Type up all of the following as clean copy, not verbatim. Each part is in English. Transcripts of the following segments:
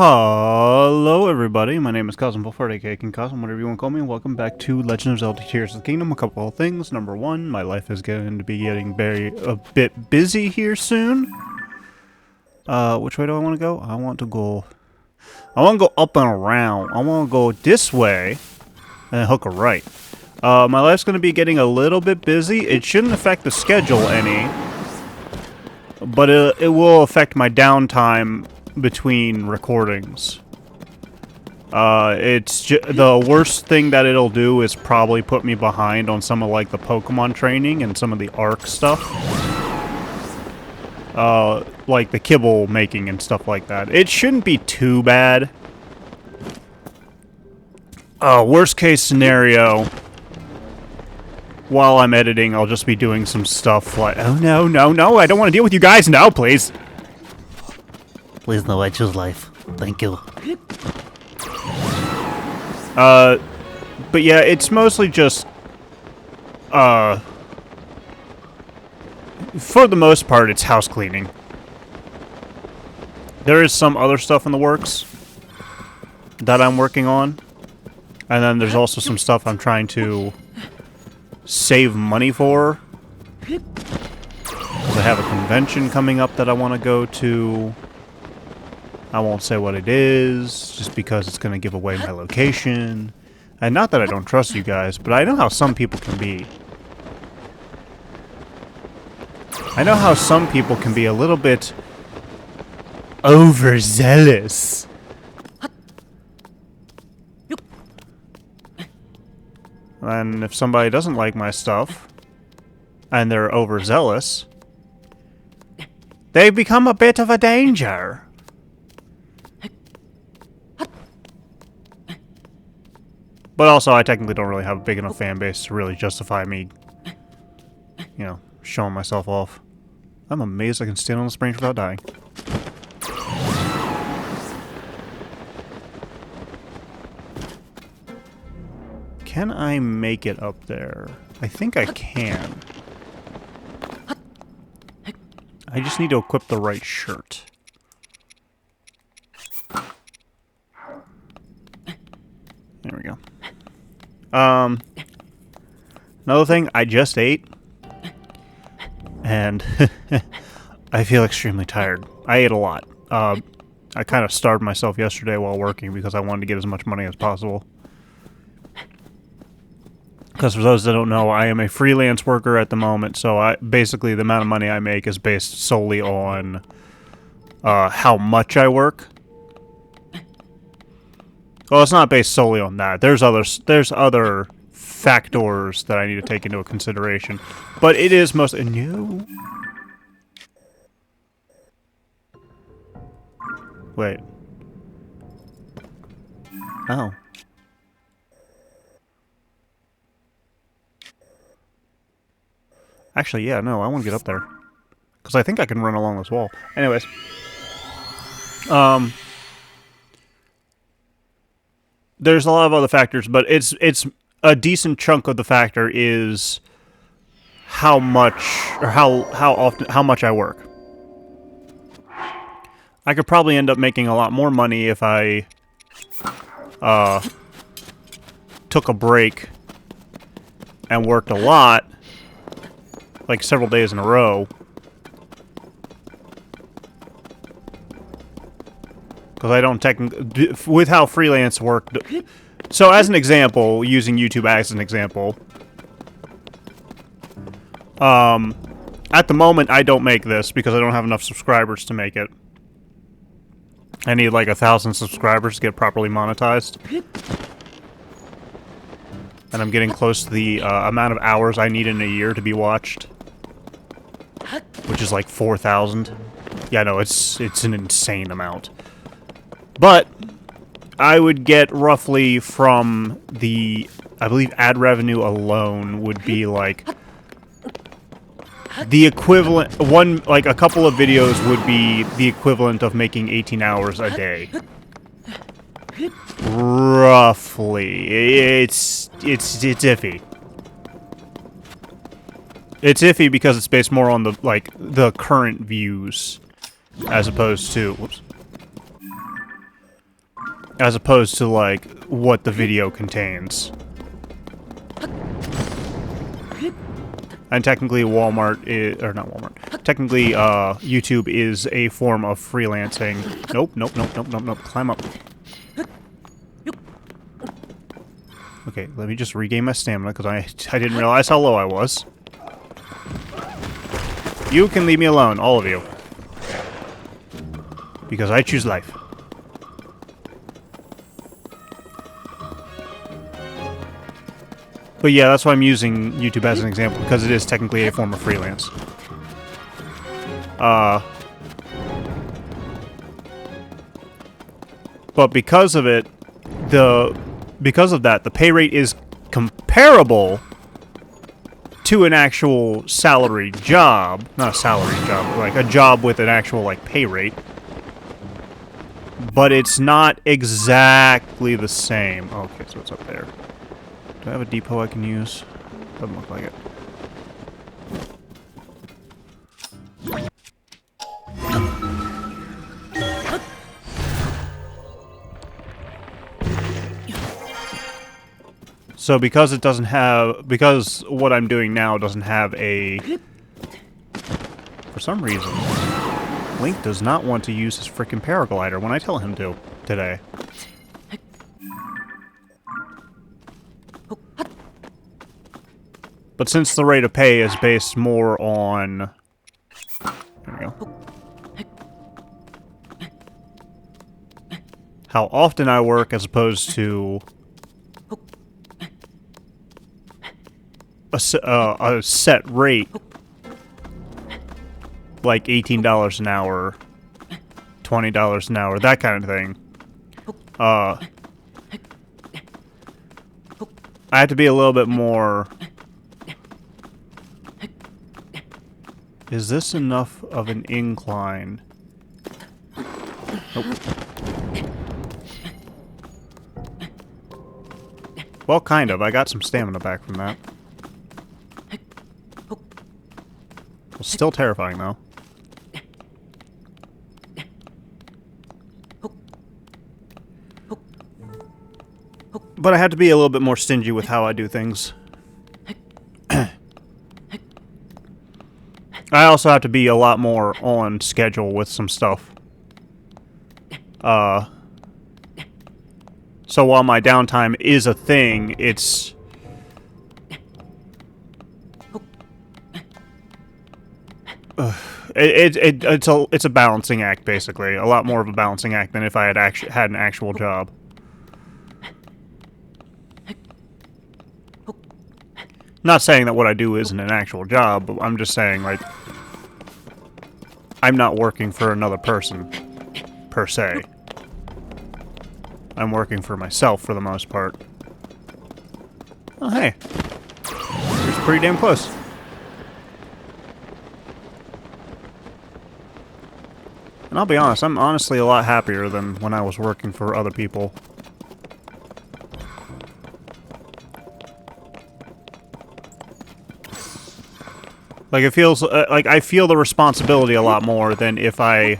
Hello everybody, my name is Kazm, Vulfhart, aka King Kazm, whatever you want to call me, and welcome back to Legend of Zelda Tears of the Kingdom. A couple of things. Number one, my life is going to be getting a bit busy here soon. Which way do I want to go? I want to go up and around. I want to go this way, and then hook a right. My life's going to be getting a little bit busy. It shouldn't affect the schedule any, but it will affect my downtime between recordings. The worst thing that it'll do is probably put me behind on some of like the Pokemon training and some of the Arc stuff. Like the kibble making and stuff like that. It shouldn't be too bad. Worst case scenario, while I'm editing, I'll just be doing some stuff like, oh no, no, no, I don't want to deal with you guys now, please. Please no, I choose life. Thank you. But yeah, it's mostly just, for the most part, it's house cleaning. There is some other stuff in the works that I'm working on. And then there's also some stuff I'm trying to save money for. Because I have a convention coming up that I want to go to. I won't say what it is, just because it's going to give away my location. And not that I don't trust you guys, but I know how some people can be. I know how some people can be a little bit overzealous. And if somebody doesn't like my stuff, and they're overzealous, they become a bit of a danger. But also, I technically don't really have a big enough fan base to really justify me, you know, showing myself off. I'm amazed I can stand on the springs without dying. Can I make it up there? I think I can. I just need to equip the right shirt. There we go. Another thing, I just ate, and I feel extremely tired. I ate a lot. I kind of starved myself yesterday while working because I wanted to get as much money as possible. Because for those that don't know, I am a freelance worker at the moment, so basically the amount of money I make is based solely on how much I work. Well, it's not based solely on that. There's other factors that I need to take into consideration, but it is mostly no. Wait. Oh. Actually, yeah, no, I want to get up there because I think I can run along this wall. Anyways, there's a lot of other factors, but it's a decent chunk of the factor is how much or how much I work. I could probably end up making a lot more money if I took a break and worked a lot, like several days in a row. Because I don't technically, with how freelance work. So as an example, using YouTube as an example, at the moment I don't make this because I don't have enough subscribers to make it. I need like 1,000 subscribers to get properly monetized. And I'm getting close to the amount of hours I need in a year to be watched. Which is like 4,000. Yeah, no, it's an insane amount. But I would get roughly from the, I believe ad revenue alone would be like the equivalent, like a couple of videos would be the equivalent of making 18 hours a day. Roughly. It's iffy. It's iffy because it's based more on the current views as opposed to, whoops. as opposed to, like, what the video contains. And technically Walmart is, or not Walmart, technically YouTube is a form of freelancing. Nope, nope, nope, nope, nope, nope, climb up. Okay, let me just regain my stamina, because I didn't realize how low I was. You can leave me alone, all of you. Because I choose life. But yeah, that's why I'm using YouTube as an example, because it is technically a form of freelance. But because of it, because of that, the pay rate is comparable to an actual salary job. Not a salary job, but like a job with an actual, like, pay rate. But it's not exactly the same. Okay, so it's up there. Do I have a depot I can use? Doesn't look like it. So because it doesn't have, because what I'm doing now doesn't have a, for some reason, Link does not want to use his frickin' paraglider when I tell him to today. But since the rate of pay is based more on, there we go, how often I work as opposed to a set rate, like $18 an hour, $20 an hour, that kind of thing. I have to be a little bit more. Is this enough of an incline? Nope. Well, kind of. I got some stamina back from that. Well, still terrifying, though. But I have to be a little bit more stingy with how I do things. I also have to be a lot more on schedule with some stuff. So while my downtime is a thing, it's... it's a balancing act, basically. A lot more of a balancing act than if I had had an actual job. Not saying that what I do isn't an actual job, but I'm just saying, like, I'm not working for another person, per se. I'm working for myself for the most part. Oh, hey. It's pretty damn close. And I'll be honest, I'm honestly a lot happier than when I was working for other people. Like, it feels, like, I feel the responsibility a lot more than if I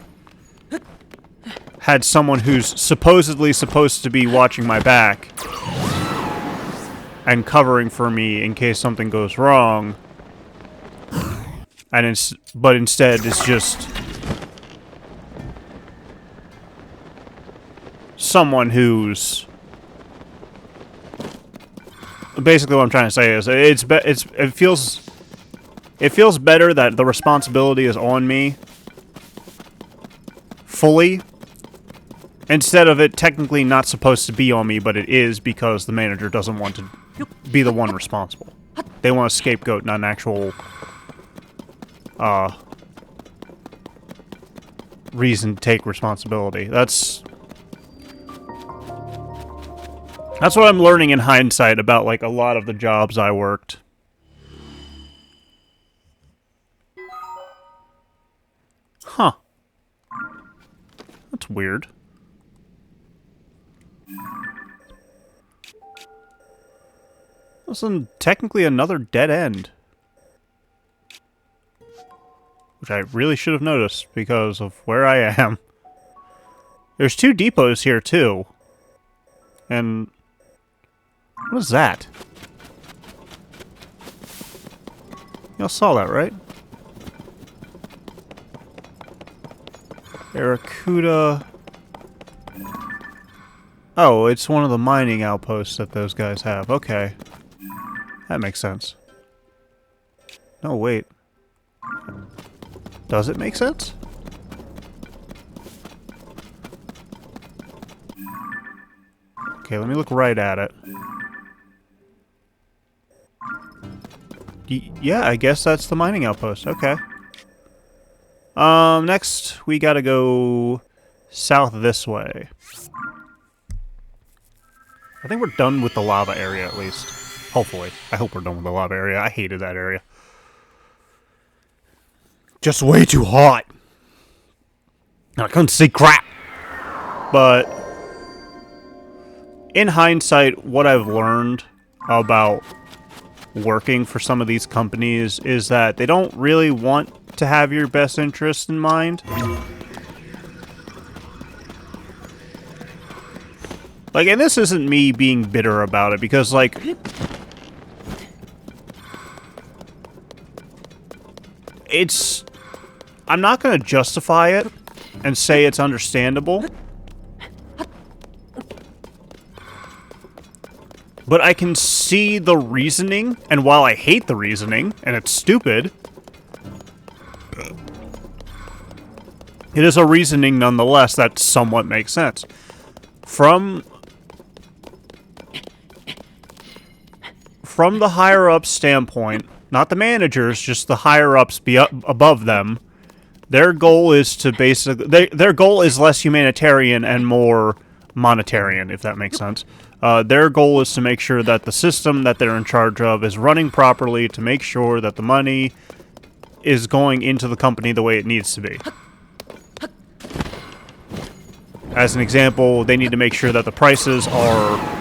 had someone who's supposedly supposed to be watching my back and covering for me in case something goes wrong, and but instead it's just someone who's basically what I'm trying to say is it feels better that the responsibility is on me fully, instead of it technically not supposed to be on me, but it is because the manager doesn't want to be the one responsible. They want a scapegoat, not an actual reason to take responsibility. That's what I'm learning in hindsight about, like, a lot of the jobs I worked. Huh. That's weird. This is technically another dead end. Which I really should have noticed because of where I am. There's two depots here, too. And what is that? Y'all saw that, right? Barracuda. Oh, it's one of the mining outposts that those guys have. Okay. That makes sense. No, wait. Does it make sense? Okay, let me look right at it. Yeah, I guess that's the mining outpost. Okay. Next, we gotta go south this way. I think we're done with the lava area, at least. Hopefully. I hope we're done with the lava area. I hated that area. Just way too hot. I couldn't see crap. But in hindsight, what I've learned about working for some of these companies is that they don't really want to have your best interest in mind. Like, and this isn't me being bitter about it, because, like, it's... I'm not going to justify it and say it's understandable. But I can see the reasoning, and while I hate the reasoning, and it's stupid, it is a reasoning nonetheless that somewhat makes sense. From the higher-up standpoint, not the managers, just the higher-ups above them, their goal is to basically... Their goal is less humanitarian and more monetarian, if that makes sense. Their goal is to make sure that the system that they're in charge of is running properly, to make sure that the money is going into the company the way it needs to be. As an example, they need to make sure that the prices are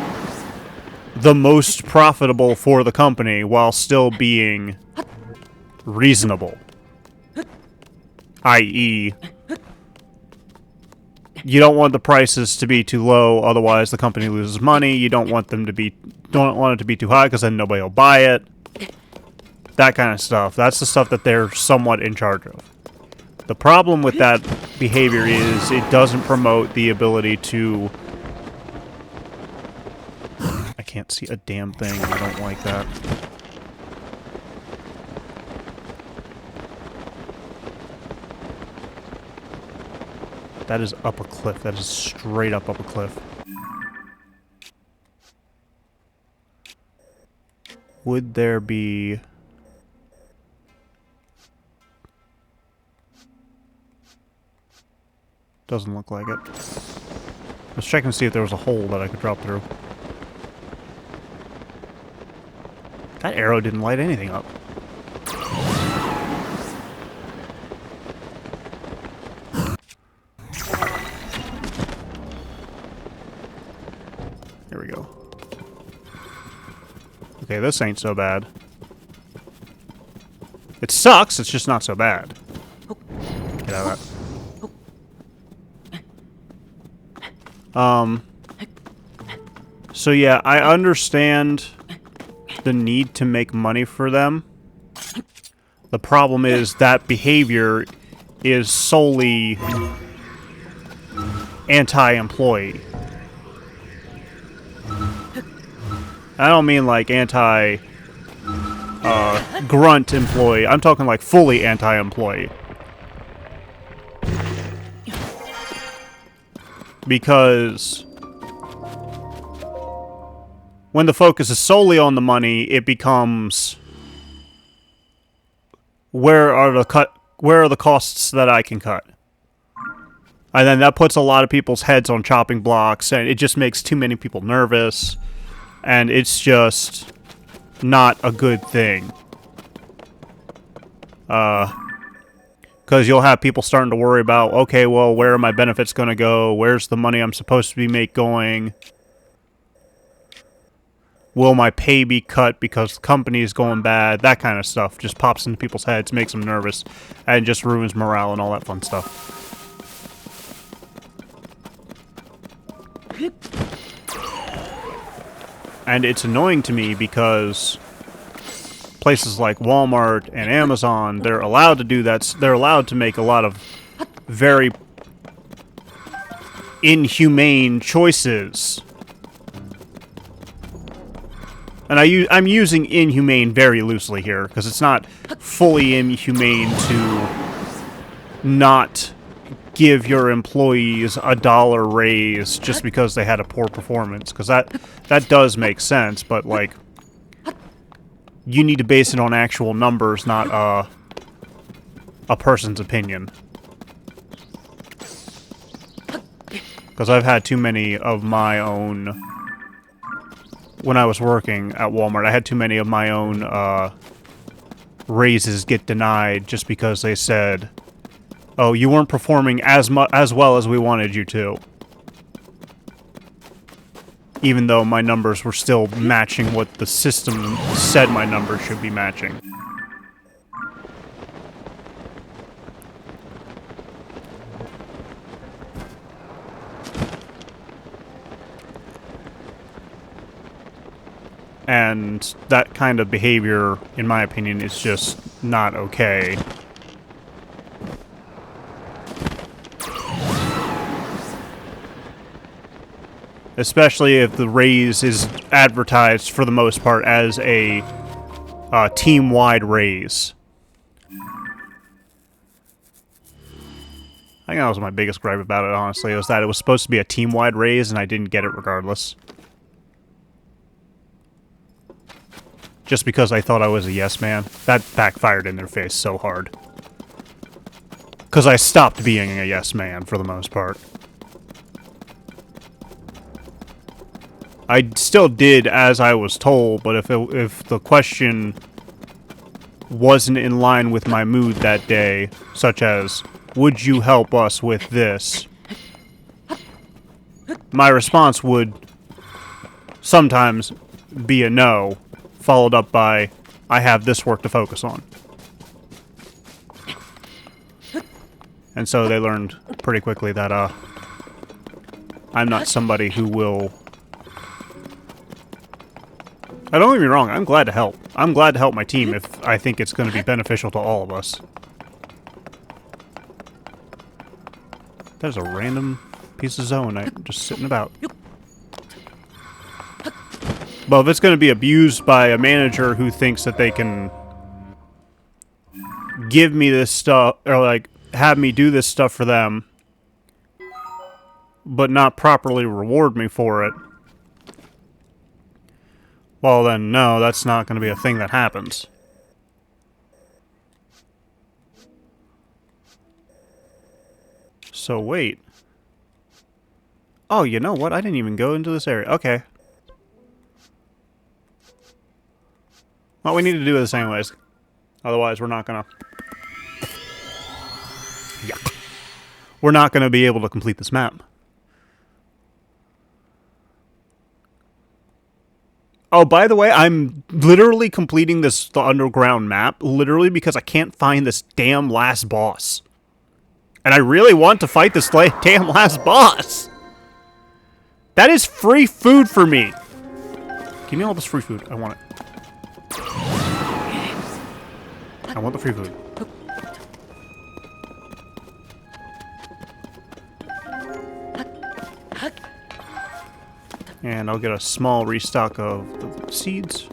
the most profitable for the company while still being reasonable. I.e., you don't want the prices to be too low, otherwise the company loses money. You don't want it to be too high, because then nobody will buy it. That kind of stuff. That's the stuff that they're somewhat in charge of. The problem with that behavior is it doesn't promote the ability to... I can't see a damn thing. I don't like that. That is up a cliff. That is straight up a cliff. Would there be... Doesn't look like it. I was checking to see if there was a hole that I could drop through. That arrow didn't light anything up. Here we go. Okay, this ain't so bad. It sucks, it's just not so bad. Get out of that. So yeah, I understand the need to make money for them. The problem is that behavior is solely anti-employee. I don't mean like grunt employee. I'm talking like fully anti-employee. Because when the focus is solely on the money, it becomes where are the costs that I can cut? And then that puts a lot of people's heads on chopping blocks, and it just makes too many people nervous, and it's just not a good thing. Because you'll have people starting to worry about, okay, well, where are my benefits going to go? Where's the money I'm supposed to be going? Will my pay be cut because the company is going bad? That kind of stuff just pops into people's heads, makes them nervous, and just ruins morale and all that fun stuff. And it's annoying to me because places like Walmart and Amazon, they're allowed to do that. They're allowed to make a lot of very inhumane choices. And I'm using inhumane very loosely here, because it's not fully inhumane to not give your employees a $1 raise just because they had a poor performance, because that does make sense, but, like, you need to base it on actual numbers, not a person's opinion. Because I've had too many of my own... When I was working at Walmart, I had too many of my own raises get denied just because they said, "Oh, you weren't performing as well as we wanted you to." Even though my numbers were still matching what the system said my numbers should be matching. And that kind of behavior, in my opinion, is just not okay. Especially if the raise is advertised, for the most part, as a team-wide raise. I think that was my biggest gripe about it, honestly, was that it was supposed to be a team-wide raise, and I didn't get it regardless. Just because I thought I was a yes man. That backfired in their face so hard. Because I stopped being a yes man, for the most part. I still did as I was told, but if the question wasn't in line with my mood that day, such as, "Would you help us with this?" my response would sometimes be a no, followed up by, "I have this work to focus on." And so they learned pretty quickly that, I'm not somebody who will... Don't get me wrong, I'm glad to help. I'm glad to help my team if I think it's going to be beneficial to all of us. There's a random piece of zoonite just sitting about. But if it's going to be abused by a manager who thinks that they can give me this stuff, or, like, have me do this stuff for them, but not properly reward me for it, well then, no, that's not going to be a thing that happens. So wait. Oh, you know what? I didn't even go into this area. Okay. Well, we need to do this anyways. Otherwise, we're not gonna... Yuck. We're not gonna be able to complete this map. Oh, by the way, I'm literally completing the underground map, literally because I can't find this damn last boss. And I really want to fight this damn last boss! That is free food for me! Give me all this free food. I want it. I want the free food. And I'll get a small restock of the seeds.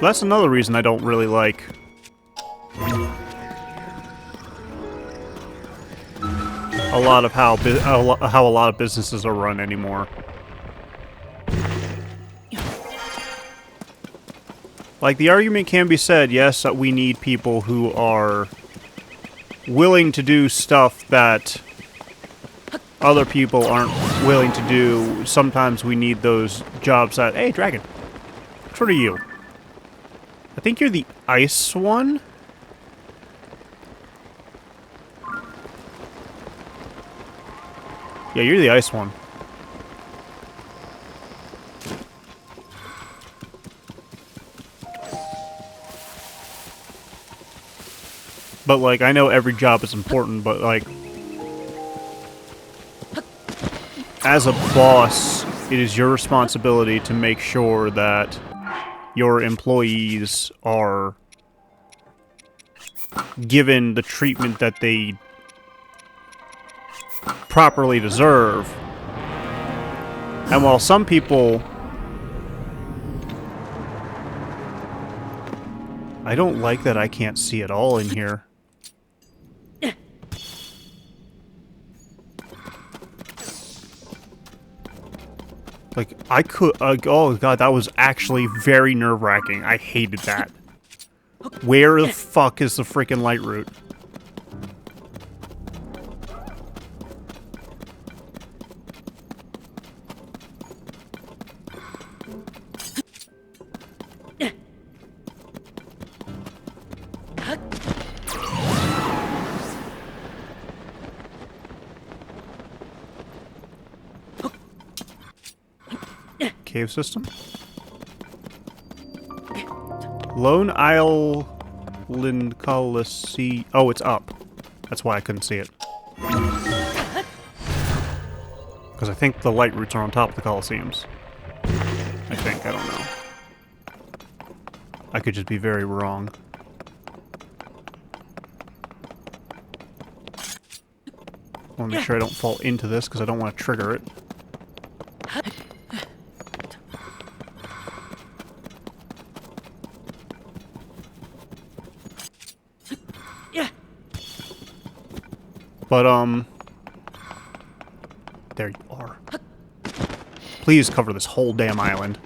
That's another reason I don't really like a lot of how a lot of businesses are run anymore. Like, the argument can be said, yes, that we need people who are willing to do stuff that other people aren't willing to do. Sometimes we need those jobs that... Hey, dragon. Which one are you? I think you're the ice one? Yeah, you're the ice one. But, like, I know every job is important, but, like, as a boss, it is your responsibility to make sure that your employees are given the treatment that they properly deserve. And while some people... I don't like that I can't see it all in here. Like, I could... oh, God, that was actually very nerve-wracking. I hated that. Where the fuck is the freaking light route? Cave system? Lone Island Coliseum. Oh, it's up. That's why I couldn't see it. Because I think the light routes are on top of the Coliseums. I think. I don't know. I could just be very wrong. I want to make sure I don't fall into this because I don't want to trigger it. But, there you are. Please cover this whole damn island.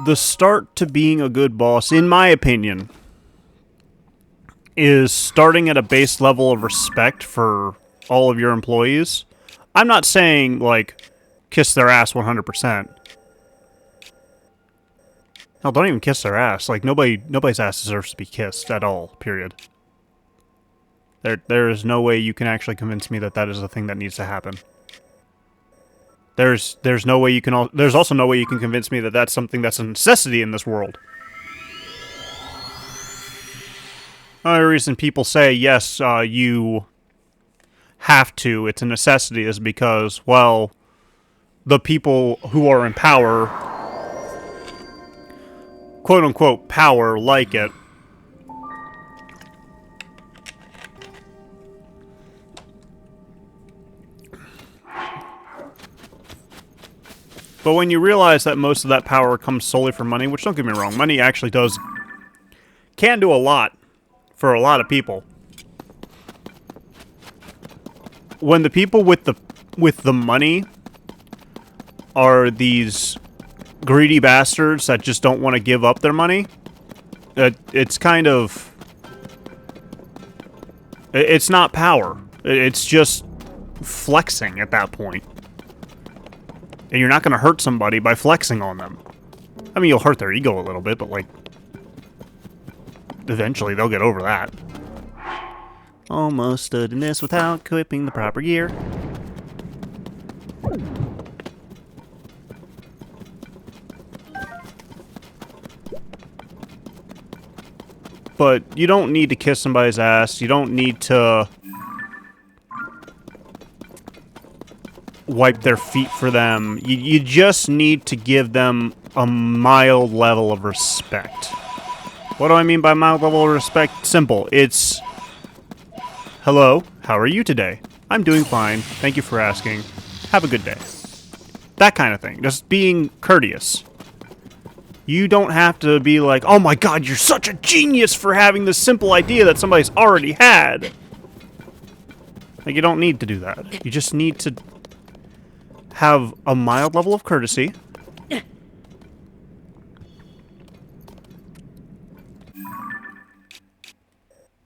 The start to being a good boss, in my opinion, is starting at a base level of respect for all of your employees. I'm not saying, like, kiss their ass 100%. Hell, don't even kiss their ass. Like, nobody's ass deserves to be kissed at all, period. There is no way you can actually convince me that that is a thing that needs to happen. There's no way you can... there's also no way you can convince me that that's something that's a necessity in this world. The only reason people say, yes, you have to, it's a necessity, is because, well, the people who are in power, quote-unquote power, like it. But when you realize that most of that power comes solely from money, which, don't get me wrong, money actually can do a lot for a lot of people. When the people with the money are these greedy bastards that just don't want to give up their money, it's kind of... it's not power. It's just flexing at that point. And you're not going to hurt somebody by flexing on them. I mean, you'll hurt their ego a little bit, but, like, eventually they'll get over that. Almost stood in this without equipping the proper gear. But you don't need to kiss somebody's ass. You don't need to wipe their feet for them. You just need to give them a mild level of respect. What do I mean by mild level of respect? Simple. It's, hello, how are you today? I'm doing fine. Thank you for asking. Have a good day. That kind of thing. Just being courteous. You don't have to be like, oh my god, you're such a genius for having this simple idea that somebody's already had. Like, you don't need to do that. You just need to have a mild level of courtesy.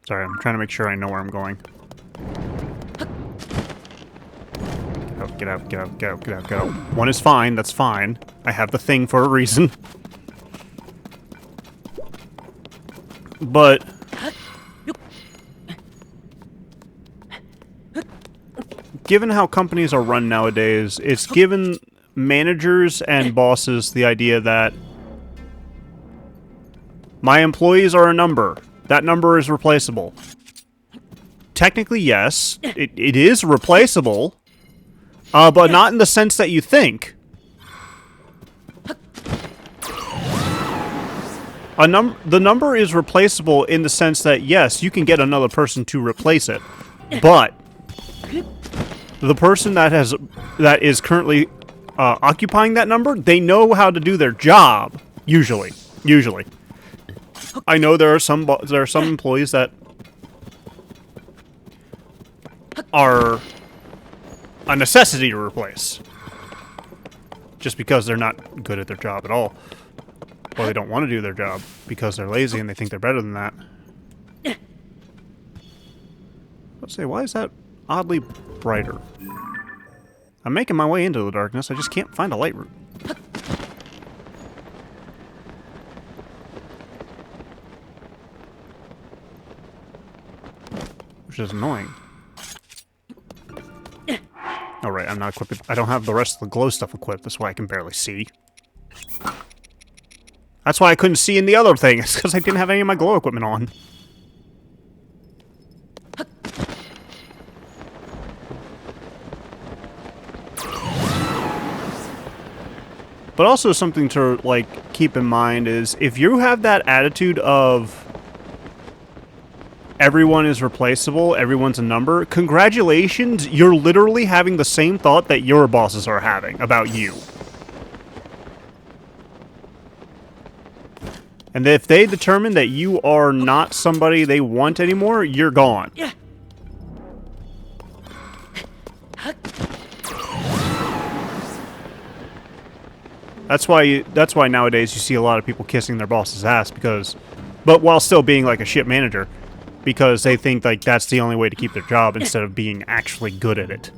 Sorry, I'm trying to make sure I know where I'm going. Get out, get out, get out, get out, get out. One is fine, that's fine. I have the thing for a reason. But... given how companies are run nowadays, it's given managers and bosses the idea that my employees are a number. That number is replaceable. Technically, yes, it is replaceable, but not in the sense that you think. The number is replaceable in the sense that, yes, you can get another person to replace it, but the person that is currently occupying that number, they know how to do their job. Usually. I know there are some employees that are a necessity to replace, just because they're not good at their job at all, or they don't want to do their job because they're lazy and they think they're better than that. Let's say, why is that oddly brighter? I'm making my way into the darkness. I just can't find a light route. Which is annoying. Oh, right, I'm not equipped. I don't have the rest of the glow stuff equipped. That's why I can barely see. That's why I couldn't see in the other thing. It's because I didn't have any of my glow equipment on. But also something to, like, keep in mind is if you have that attitude of everyone is replaceable, everyone's a number, congratulations, you're literally having the same thought that your bosses are having about you. And if they determine that you are not somebody they want anymore, you're gone. That's why nowadays you see a lot of people kissing their boss's ass but while still being like a shit manager, because they think like that's the only way to keep their job instead of being actually good at it.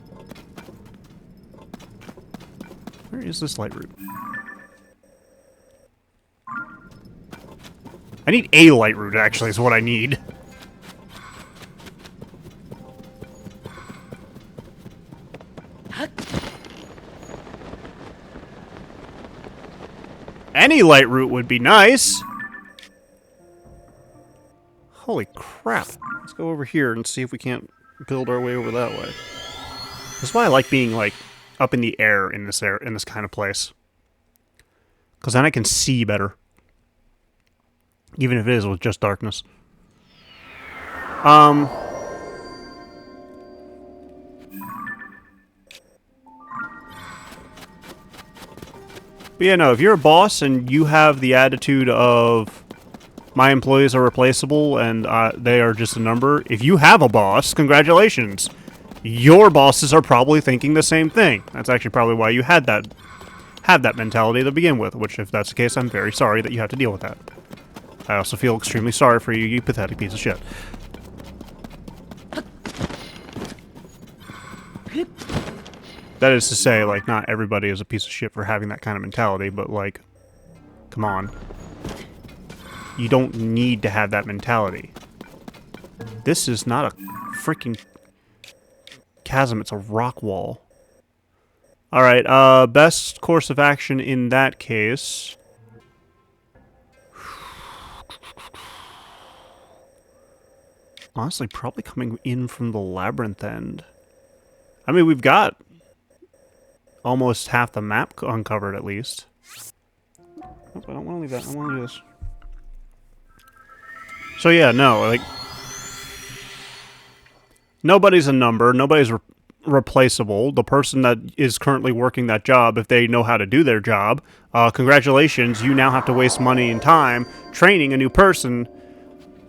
Where is this light route? I need a light route, actually, is what I need. Any light route would be nice. Holy crap. Let's go over here and see if we can't build our way over that way. That's why I like being, like, up in the air in this kind of place. Because then I can see better. Even if it is with just darkness. But yeah, no, if you're a boss and you have the attitude of my employees are replaceable and they are just a number, if you have a boss, congratulations. Your bosses are probably thinking the same thing. That's actually probably why you have that mentality to begin with, which if that's the case, I'm very sorry that you have to deal with that. I also feel extremely sorry for you, you pathetic piece of shit. That is to say, like, not everybody is a piece of shit for having that kind of mentality, but, like, come on. You don't need to have that mentality. This is not a freaking chasm, it's a rock wall. Alright, best course of action in that case... Honestly, probably coming in from the labyrinth end. I mean, we've got almost half the map uncovered, at least. Nope, I don't want to leave that. I want to do this. So yeah, no, like... Nobody's a number. Nobody's replaceable. The person that is currently working that job, if they know how to do their job, congratulations, you now have to waste money and time training a new person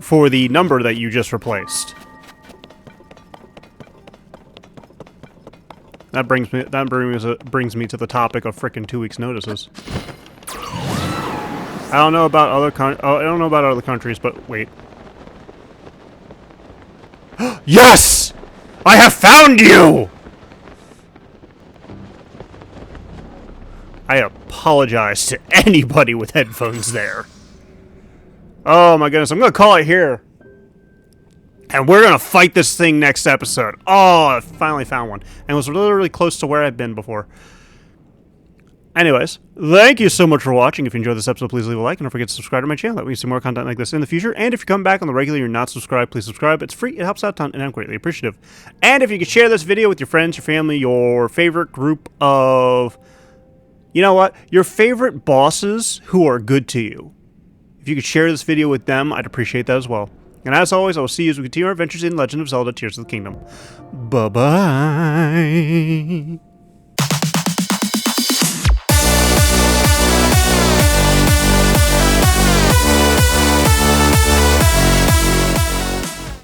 for the number that you just replaced. That brings me to the topic of frickin' 2 weeks notices. I don't know about other countries, but wait. Yes! I have found you! I apologize to anybody with headphones there. Oh my goodness, I'm gonna call it here. And we're gonna fight this thing next episode. Oh, I finally found one. And it was literally close to where I've been before. Anyways, thank you so much for watching. If you enjoyed this episode, please leave a like and don't forget to subscribe to my channel. That way you see more content like this in the future. And if you come back on the regular, you're not subscribed, please subscribe. It's free, it helps out a ton, and I'm greatly appreciative. And if you could share this video with your friends, your family, your favorite group of... You know what? Your favorite bosses who are good to you. If you could share this video with them, I'd appreciate that as well. And as always, I will see you as we continue our adventures in Legend of Zelda Tears of the Kingdom. Bye-bye.